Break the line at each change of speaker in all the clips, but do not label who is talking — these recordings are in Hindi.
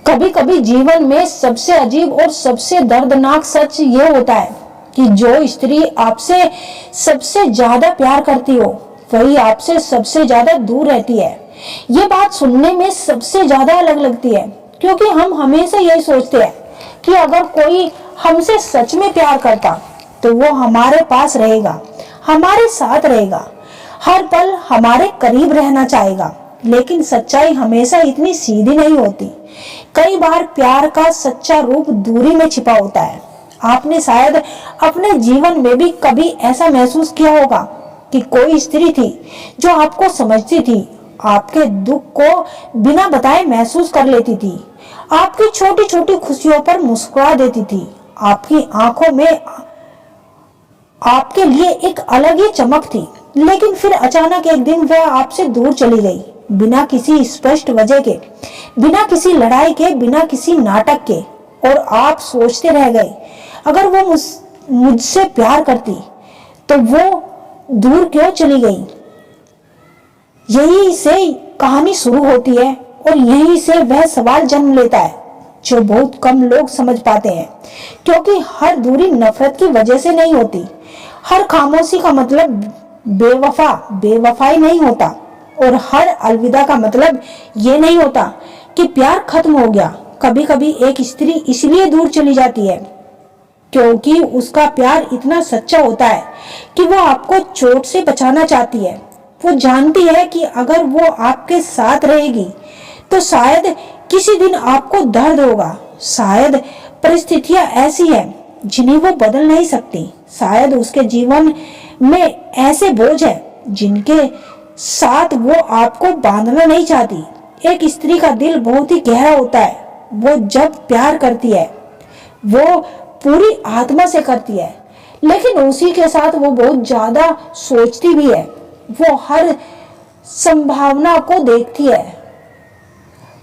कभी कभी जीवन में सबसे अजीब और सबसे दर्दनाक सच ये होता है कि जो स्त्री आपसे सबसे ज्यादा प्यार करती हो वही आपसे सबसे ज्यादा दूर रहती है। ये बात सुनने में सबसे ज्यादा अलग लगती है, क्योंकि हम हमेशा यही सोचते हैं कि अगर कोई हमसे सच में प्यार करता तो वो हमारे पास रहेगा, हमारे साथ रहेगा, हर पल हमारे करीब रहना चाहेगा। लेकिन सच्चाई हमेशा इतनी सीधी नहीं होती। कई बार प्यार का सच्चा रूप दूरी में छिपा होता है। आपने शायद अपने जीवन में भी कभी ऐसा महसूस किया होगा कि कोई स्त्री थी जो आपको समझती थी, आपके दुख को बिना बताए महसूस कर लेती थी, आपकी छोटी छोटी खुशियों पर मुस्कुरा देती थी, आपकी आंखों में आपके लिए एक अलग ही चमक थी। लेकिन फिर अचानक एक दिन वह आपसे दूर चली गई, बिना किसी स्पष्ट वजह के, बिना किसी लड़ाई के, बिना किसी नाटक के। और आप सोचते रह गए, अगर वो मुझसे प्यार करती तो वो दूर क्यों चली गई। यही से कहानी शुरू होती है और यहीं से वह सवाल जन्म लेता है जो बहुत कम लोग समझ पाते हैं। क्योंकि हर दूरी नफरत की वजह से नहीं होती, हर खामोशी का मतलब बेवफाई नहीं होता, और हर अलविदा का मतलब ये नहीं होता कि प्यार खत्म हो गया। कभी कभी एक स्त्री इसलिए दूर चली जाती है क्योंकि उसका प्यार इतना सच्चा होता है कि वो आपको चोट से बचाना चाहती है। वो जानती है कि अगर वो आपके साथ रहेगी तो शायद किसी दिन आपको दर्द होगा, शायद परिस्थितियां ऐसी हैं जिन्हें वो बदल नहीं सकती, शायद उसके जीवन में ऐसे बोझ है जिनके साथ वो आपको बांधना नहीं चाहती। एक स्त्री का दिल बहुत ही गहरा होता है। वो जब प्यार करती है वो पूरी आत्मा से करती है, लेकिन उसी के साथ वो बहुत ज्यादा सोचती भी है। वो हर संभावना को देखती है,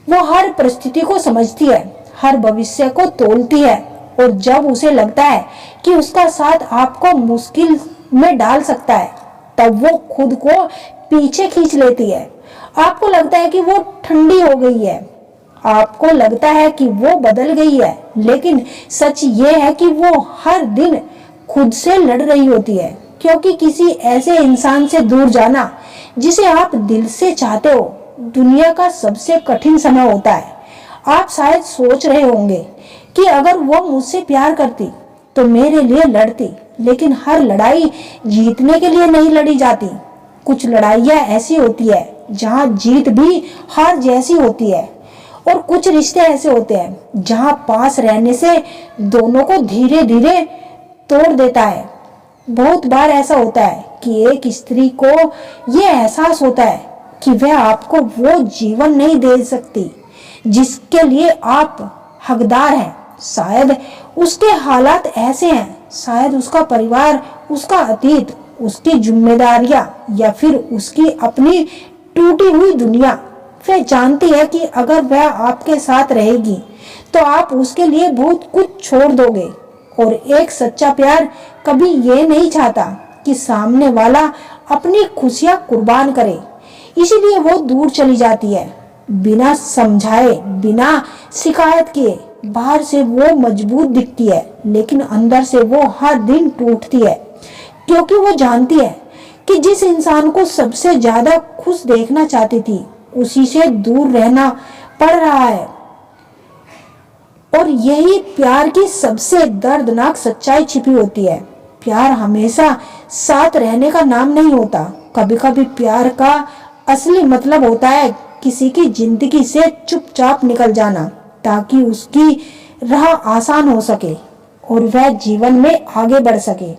वो हर परिस्थिति को समझती है, हर भविष्य को तोलती है। और जब उसे लगता है कि उसका साथ आपको मुश्किल में डाल सकता है तब वो खुद को पीछे खींच लेती है। आपको लगता है कि वो ठंडी हो गई है, आपको लगता है कि वो बदल गई है, लेकिन सच ये है कि वो हर दिन खुद से लड़ रही होती है। क्योंकि किसी ऐसे इंसान से दूर जाना जिसे आप दिल से चाहते हो दुनिया का सबसे कठिन समय होता है। आप शायद सोच रहे होंगे कि अगर वो मुझसे प्यार करती तो मेरे लिए लड़ती, लेकिन हर लड़ाई जीतने के लिए नहीं लड़ी जाती। कुछ लड़ाइयाँ ऐसी होती है जहाँ जीत भी हार जैसी होती है, और कुछ रिश्ते ऐसे होते हैं जहाँ पास रहने से दोनों को धीरे धीरे तोड़ देता है। बहुत बार ऐसा होता है कि एक स्त्री को ये एहसास होता है कि वह आपको वो जीवन नहीं दे सकती जिसके लिए आप हकदार हैं। शायद उसके हालात ऐसे हैं, शायद उसका परिवार, उसका अतीत, उसकी जिम्मेदारियां, या फिर उसकी अपनी टूटी हुई दुनिया। वह जानती है कि अगर वह आपके साथ रहेगी तो आप उसके लिए बहुत कुछ छोड़ दोगे। और एक सच्चा प्यार कभी ये नहीं चाहता कि सामने वाला अपनी खुशियां कुर्बान करे, इसीलिए वो दूर चली जाती है बिना समझाए, बिना शिकायत किए। बाहर से वो मजबूत दिखती है, लेकिन अंदर से वो हर दिन टूटती है, क्योंकि वो जानती है कि जिस इंसान को सबसे ज्यादा खुश देखना चाहती थी उसी से दूर रहना पड़ रहा है। और यही प्यार की सबसे दर्दनाक सच्चाई छिपी होती है। प्यार हमेशा साथ रहने का नाम नहीं होता। कभी कभी प्यार का असली मतलब होता है किसी की जिंदगी से चुपचाप निकल जाना, ताकि उसकी राह आसान हो सके और वह जीवन में आगे बढ़ सके।